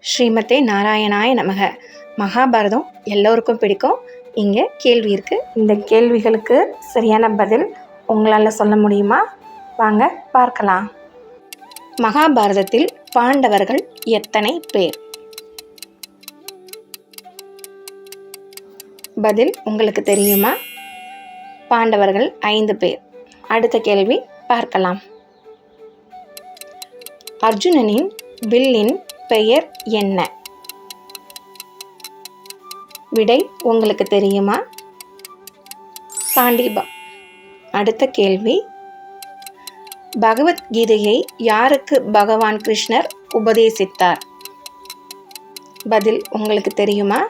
ஸ்ரீமதே நாராயணாய நமக. மகாபாரதம் எல்லோருக்கும் பிடிக்கும். இங்கே கேள்வி இருக்குது. இந்த கேள்விகளுக்கு சரியான பதில் உங்களால் சொல்ல முடியுமா? வாங்க பார்க்கலாம். மகாபாரதத்தில் பாண்டவர்கள் எத்தனை பேர்? பதில் உங்களுக்கு தெரியுமா? பாண்டவர்கள் 5 பேர். அடுத்த கேள்வி பார்க்கலாம். அர்ஜுனனின் வில்லின் பெயர் என்ன? விடை உங்களுக்கு தெரியுமா? காண்டீபம். அடுத்த கேள்வி, பகவத்கீதையை யாருக்கு பகவான் கிருஷ்ணர் உபதேசித்தார்? பதில் உங்களுக்கு தெரியுமா?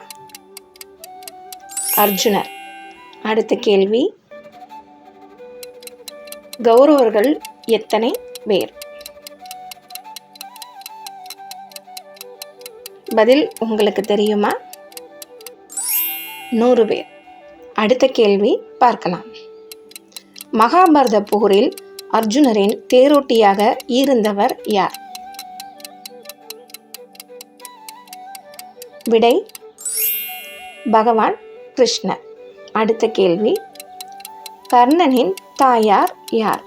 அர்ஜுனர். அடுத்த கேள்வி, கௌரவர்கள் எத்தனை பேர்? பதில் உங்களுக்கு தெரியுமா? 100 பேர். அடுத்த கேள்வி பார்க்கலாம். மகாபாரத போரில் அர்ஜுனரின் தேரோட்டியாக இருந்தவர் யார்? விடை பகவான் கிருஷ்ணர். அடுத்த கேள்வி, கர்ணனின் தாயார் யார்?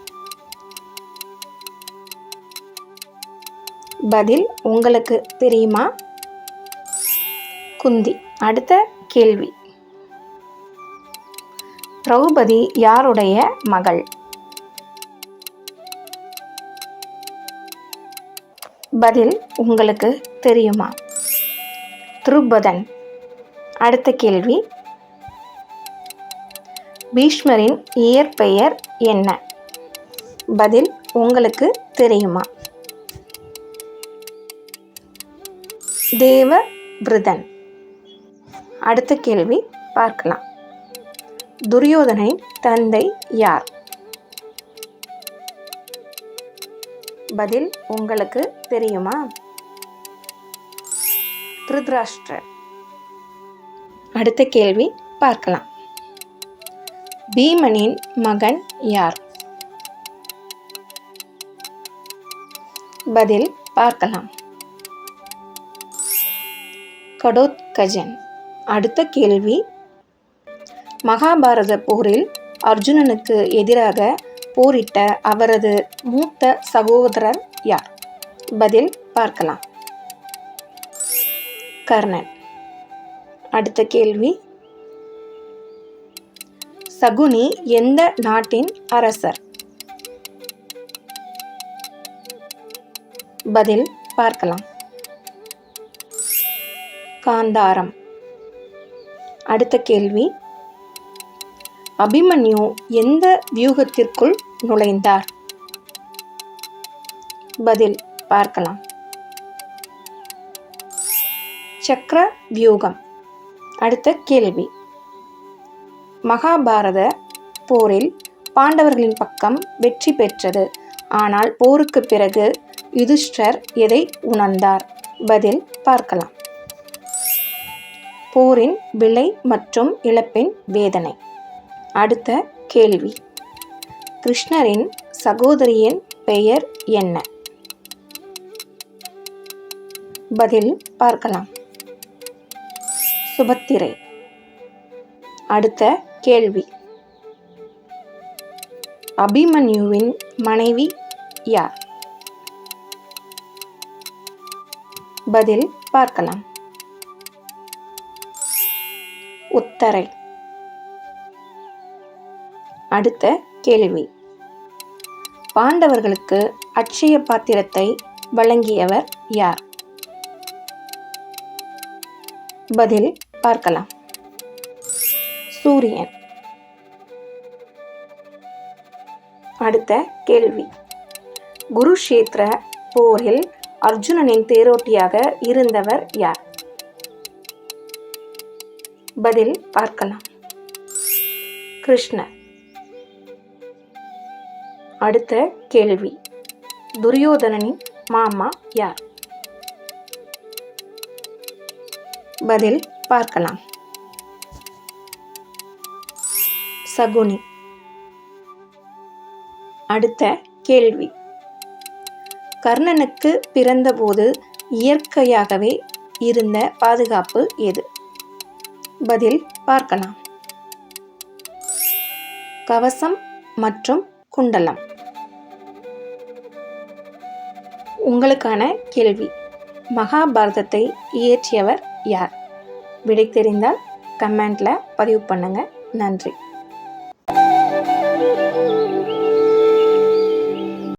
பதில் உங்களுக்கு தெரியுமா? குந்தி. அடுத்த கேள்வி, திரௌபதி யாருடைய மகள்? பதில் உங்களுக்கு தெரியுமா? துருபதன். அடுத்த கேள்வி, பீஷ்மரின் இயற்பெயர் என்ன? பதில் உங்களுக்கு தெரியுமா? தேவவிரதன். அடுத்த கேள்வி பார்க்கலாம். துரியோதனின் தந்தை யார்? பதில் உங்களுக்கு தெரியுமா? திருதராஷ்டிரர். அடுத்த கேள்வி பார்க்கலாம். பீமனின் மகன் யார்? பதில் பார்க்கலாம். கடோத்கஜன். அடுத்த கேள்வி, மகாபாரத போரில் அர்ஜுனனுக்கு எதிராக போரிட்ட அவரது மூத்த சகோதரர் யார்? பதில் பார்க்கலாம். கர்ணன். அடுத்த கேள்வி, சகுனி எந்த நாட்டின் அரசர்? பதில் பார்க்கலாம். காந்தாரம். அடுத்த கேள்வி, அபிமன்யு எந்த வியூகத்திற்குள் நுழைந்தார்? பதில் பார்க்கலாம். சக்கர வியூகம். அடுத்த கேள்வி, மகாபாரத போரில் பாண்டவர்களின் பக்கம் வெற்றி பெற்றது. ஆனால் போருக்கு பிறகு யுதிஷ்டர் எதை உணர்ந்தார்? பதில் பார்க்கலாம். போரின் விலை மற்றும் இழப்பின் வேதனை. அடுத்த கேள்வி, கிருஷ்ணரின் சகோதரியின் பெயர் என்ன? பதில் பார்க்கலாம். சுபத்திரை. அடுத்த கேள்வி, அபிமன்யுவின் மனைவி யார்? பதில் பார்க்கலாம். உத்தரை. அடுத்த கேள்வி, பாண்டவர்களுக்கு அட்சய பாத்திரத்தை வழங்கியவர் யார்? பதில் பார்க்கலாம். சூரியன். அடுத்த கேள்வி, குருஷேத்திர போரில் அர்ஜுனனின் தேரோட்டியாக இருந்தவர் யார்? பதில் பார்க்கலாம். கிருஷ்ணர். அடுத்த கேள்வி, துரியோதனனின் மாமா யார்? பதில் பார்க்கலாம். சகுனி. அடுத்த கேள்வி, கர்ணனுக்கு பிறந்தபோது இயற்கையாகவே இருந்த பாதுகாப்பு எது? பதில் பார்க்கலாம். கவசம் மற்றும் குண்டலம். உங்களுக்கான கேள்வி, மகாபாரதத்தை இயற்றியவர் யார்? விடை தெரிந்தால் கமெண்ட்ல பதிவு பண்ணுங்க. நன்றி.